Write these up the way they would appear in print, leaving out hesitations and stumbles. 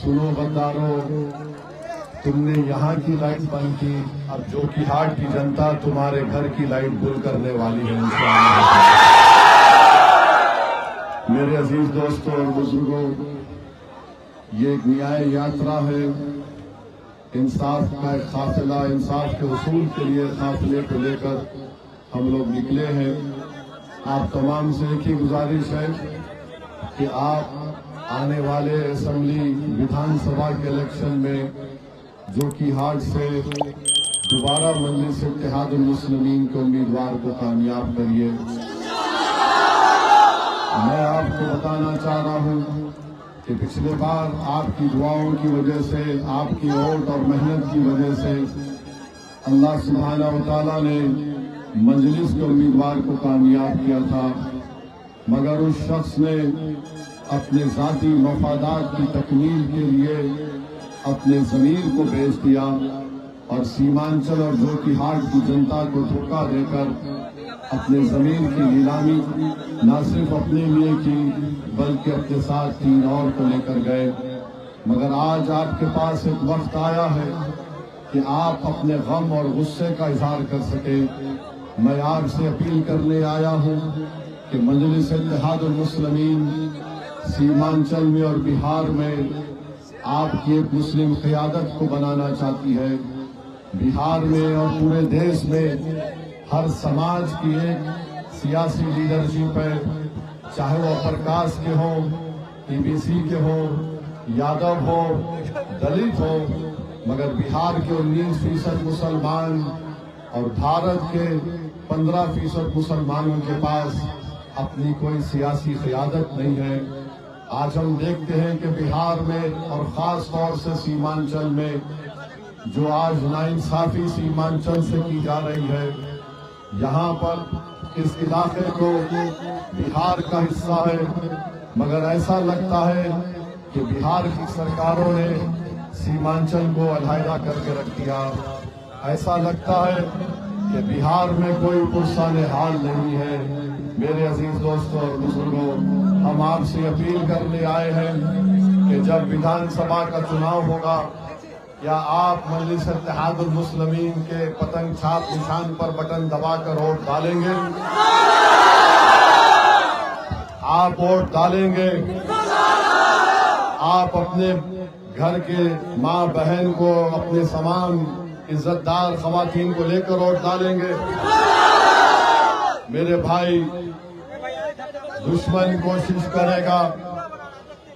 सुनो गद्दारों, तुमने यहाँ की लाइट बंद की, अब जोकीहाट की जनता तुम्हारे घर की लाइट गुल करने वाली है इंशाअल्लाह। मेरे अजीज दोस्तों और बुजुर्गों, ये एक न्याय यात्रा है, इंसाफ का एक काफिला, इंसाफ के उसूल के लिए काफिले को लेकर हम लोग निकले हैं। आप तमाम से एक ही गुजारिश है कि आप आने वाले असेंबली विधानसभा के इलेक्शन में जोकीहाट से दोबारा मजलिस इत्तेहादुल मुस्लिमीन के उम्मीदवार को कामयाब करिए। मैं आपको बताना चाह रहा हूं कि पिछले बार आपकी दुआओं की वजह से, आपकी वोट और मेहनत की वजह से अल्लाह सुब्हानहू व तआला ने मजलिस के उम्मीदवार को कामयाब किया था, मगर उस शख्स ने अपने जाती मफादात की तकमील के लिए अपने ज़मीर को बेच दिया और सीमांचल और जोकीहाट की जनता को धोखा देकर अपने ज़मीन की नीलामी न सिर्फ अपने लिए की बल्कि अपने साथ 3 और को लेकर गए। मगर आज आपके पास एक वक्त आया है कि आप अपने गम और गुस्से का इजहार कर सके। मैं आपसे अपील करने आया हूँ कि मजलिस इत्तेहादुल मुस्लिमीन सीमांचल में और बिहार में आपकी एक मुस्लिम क़यादत को बनाना चाहती है। बिहार में और पूरे देश में हर समाज की एक सियासी लीडरशिप है, चाहे वो प्रकाश के हो, ईबीसी के हो, यादव हो, दलित हो, मगर बिहार के 19% मुसलमान और भारत के 15% मुसलमानों के पास अपनी कोई सियासी क़यादत नहीं है। आज हम देखते हैं कि बिहार में और खास तौर से सीमांचल में जो आज नाइंसाफी सीमांचल से की जा रही है, यहाँ पर इस इलाके को बिहार का हिस्सा है, मगर ऐसा लगता है कि बिहार की सरकारों ने सीमांचल को अलहदा करके रख दिया। ऐसा लगता है कि बिहार में कोई पुरसाने हाल नहीं है। मेरे अजीज दोस्तों और बुजुर्गों, हम आपसे अपील करने आए हैं कि जब विधानसभा का चुनाव होगा, क्या आप मजलिस इत्तेहादुल मुस्लिमीन के पतंग छाप निशान पर बटन दबाकर वोट डालेंगे? आप वोट डालेंगे? आप अपने घर के माँ बहन को, अपने तमाम इज्जतदार खवातीन को लेकर वोट डालेंगे? मेरे भाई, दुश्मन कोशिश करेगा,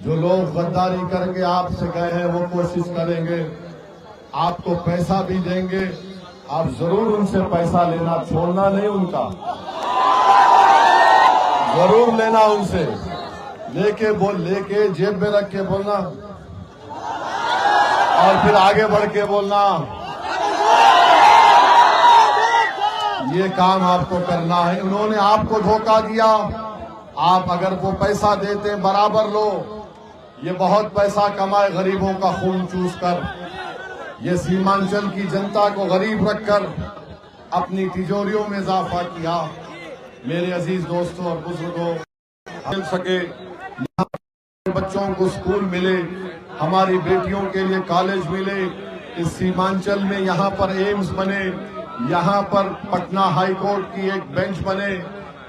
जो लोग गद्दारी करके आपसे गए हैं वो कोशिश करेंगे, आपको पैसा भी देंगे, आप जरूर उनसे पैसा लेना छोड़ना नहीं, उनका जरूर लेना उनसे, लेके जेब में रख के बोलना और फिर आगे बढ़ के बोलना। ये काम आपको करना है। उन्होंने आपको धोखा दिया, आप अगर वो पैसा देते बराबर लो। ये बहुत पैसा कमाए गरीबों का खून चूस कर, ये सीमांचल की जनता को गरीब रखकर अपनी तिजोरियों में इजाफा किया। मेरे अजीज दोस्तों और बुजुर्गों, मिल सके, बच्चों को स्कूल मिले, हमारी बेटियों के लिए कॉलेज मिले, इस सीमांचल में यहाँ पर एम्स बने, यहाँ पर पटना हाई कोर्ट की एक बेंच बने,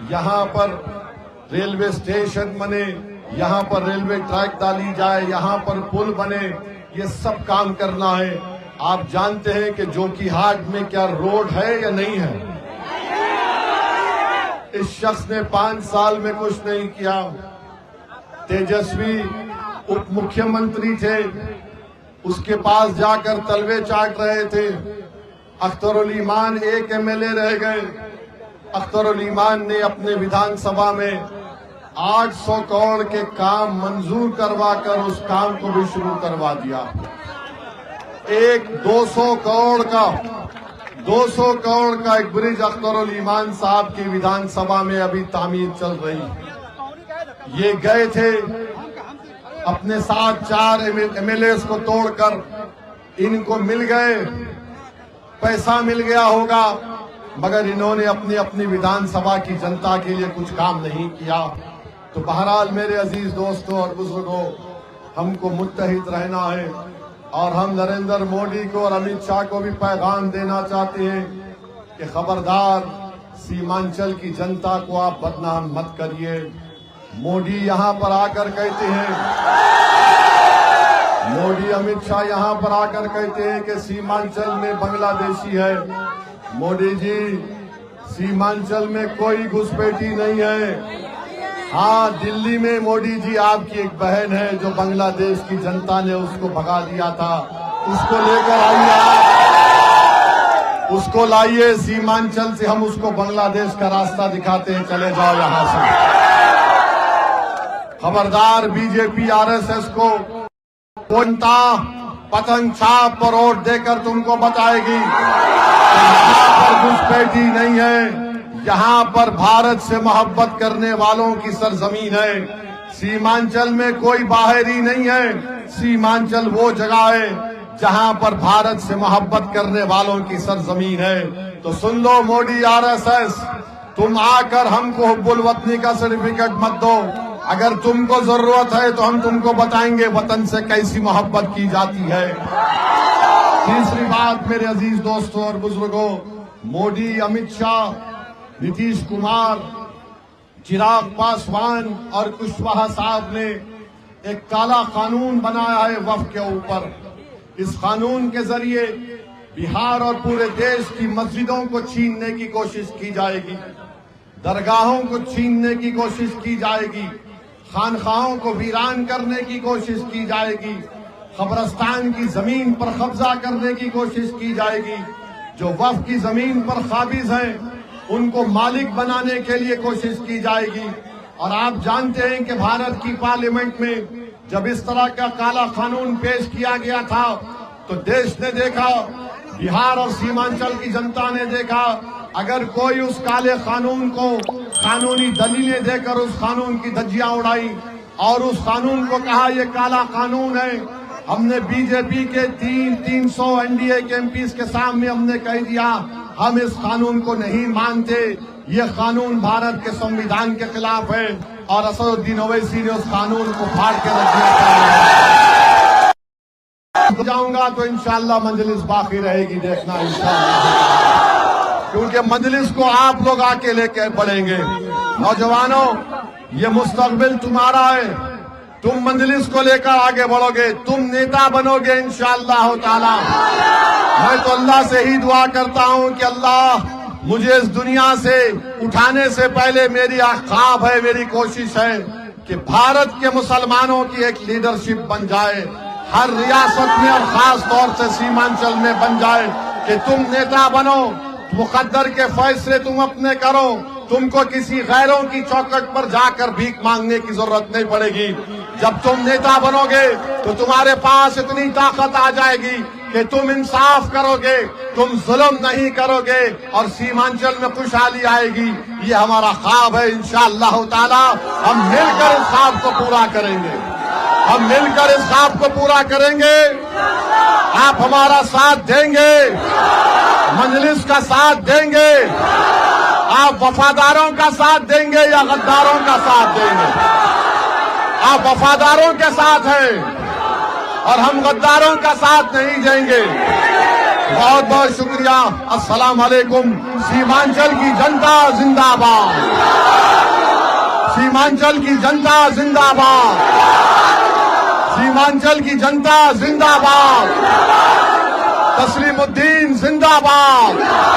यहाँ पर रेलवे स्टेशन बने, यहाँ पर रेलवे ट्रैक डाली जाए, यहाँ पर पुल बने, ये सब काम करना है। आप जानते हैं कि जोकीहाट में क्या रोड है या नहीं है? इस शख्स ने 5 साल में कुछ नहीं किया। तेजस्वी उप मुख्यमंत्री थे, उसके पास जाकर तलवे चाट रहे थे। अख्तरुल ईमान एक एमएलए रह गए। अख्तरुल ईमान ने अपने विधानसभा में 800 करोड़ के काम मंजूर करवाकर उस काम को भी शुरू करवा दिया। एक 200 करोड़ का एक ब्रिज अख्तरुल ईमान साहब की विधानसभा में अभी तामीर चल रही। ये गए थे अपने साथ 4 एमएलए को तोड़कर, इनको मिल गए, पैसा मिल गया होगा, मगर इन्होंने अपनी विधानसभा की जनता के लिए कुछ काम नहीं किया। तो बहरहाल मेरे अजीज दोस्तों और बुजुर्गों, हमको मुत्तहिद रहना है। और हम नरेंद्र मोदी को और अमित शाह को भी पैगाम देना चाहते हैं कि खबरदार, सीमांचल की जनता को आप बदनाम मत करिए। मोदी यहाँ पर आकर कहते हैं, मोदी अमित शाह यहाँ पर आकर कहते हैं कि सीमांचल में बांग्लादेशी है। मोदी जी, सीमांचल में कोई घुसपैठी नहीं है। हाँ, दिल्ली में मोदी जी आपकी एक बहन है जो बांग्लादेश की जनता ने उसको भगा दिया था, उसको लेकर आइए, उसको लाइए। सीमांचल से हम उसको बांग्लादेश का रास्ता दिखाते हैं, चले जाओ यहां से। खबरदार, बीजेपी आरएसएस को कोंटा पतंग छाप पर वोट देकर तुमको बताएगी कि यहाँ पर घुसपैठी नहीं है, यहाँ पर भारत से मोहब्बत करने वालों की सरजमीन है। सीमांचल में कोई बाहरी नहीं है। सीमांचल वो जगह है जहाँ पर भारत से मोहब्बत करने वालों की सरजमीन है। तो सुन लो मोदी आरएसएस, तुम आकर हमको हुब्बुल वतनी का सर्टिफिकेट मत दो। अगर तुमको जरूरत है तो हम तुमको बताएंगे वतन से कैसी मोहब्बत की जाती है। तीसरी बात मेरे अजीज दोस्तों और बुजुर्गों, मोदी, अमित शाह, नीतीश कुमार, चिराग पासवान और कुशवाहा साहब ने एक काला कानून बनाया है वक्फ के ऊपर। इस कानून के जरिए बिहार और पूरे देश की मस्जिदों को छीनने की कोशिश की जाएगी, दरगाहों को छीनने की कोशिश की जाएगी, खानखाहों को वीरान करने की कोशिश की जाएगी, कब्रिस्तान की जमीन पर कब्जा करने की कोशिश की जाएगी। जो वक्फ की जमीन पर काबिज हैं उनको मालिक बनाने के लिए कोशिश की जाएगी। और आप जानते हैं कि भारत की पार्लियामेंट में जब इस तरह का काला कानून पेश किया गया था तो देश ने देखा, बिहार और सीमांचल की जनता ने देखा, अगर कोई उस काले कानून को कानूनी दलीलें देकर उस कानून की धज्जियां उड़ाई और उस कानून को कहा यह काला कानून है। हमने बीजेपी के 300 एनडीए के एमपीज के सामने हमने कह दिया, हम इस कानून को नहीं मानते, ये कानून भारत के संविधान के खिलाफ है। और असदुद्दीन ओवैसी ने उस कानून को फाड़ के रख दिया। जाऊंगा तो इंशाअल्लाह मजलिस बाकी रहेगी, देखना इंशाअल्लाह, क्योंकि मजलिस को आप लोग आके लेकर बढ़ेंगे। नौजवानों, ये मुस्तकबिल तुम्हारा है, तुम मजलिस को लेकर आगे बढ़ोगे, तुम नेता बनोगे इंशाअल्लाह ताला। मैं तो अल्लाह से ही दुआ करता हूं कि अल्लाह मुझे इस दुनिया से उठाने से पहले मेरी ख्वाब है, मेरी कोशिश है कि भारत के मुसलमानों की एक लीडरशिप बन जाए, हर रियासत में और खास तौर से सीमांचल में बन जाए कि तुम नेता बनो, मुकद्दर के फैसले तुम अपने करो, तुमको किसी गैरों की चौखट पर जाकर भीख मांगने की जरूरत नहीं पड़ेगी। जब तुम नेता बनोगे तो तुम्हारे पास इतनी ताकत आ जाएगी कि तुम इंसाफ करोगे, तुम जुल्म नहीं करोगे और सीमांचल में खुशहाली आएगी। ये हमारा ख्वाब है, इंशाअल्लाह ताला हम मिलकर इस ख्वाब को पूरा करेंगे, हम मिलकर इस ख्वाब को पूरा करेंगे। आप हमारा साथ देंगे, मजलिस का साथ देंगे, आप वफादारों का साथ देंगे या गद्दारों का साथ देंगे? आप वफादारों के साथ हैं और हम गद्दारों का साथ नहीं देंगे। बहुत बहुत शुक्रिया। अस्सलाम वालेकुम। सीमांचल की जनता जिंदाबाद, सीमांचल की जनता जिंदाबाद, सीमांचल की जनता जिंदाबाद, तस्लीमुद्दीन जिंदाबाद।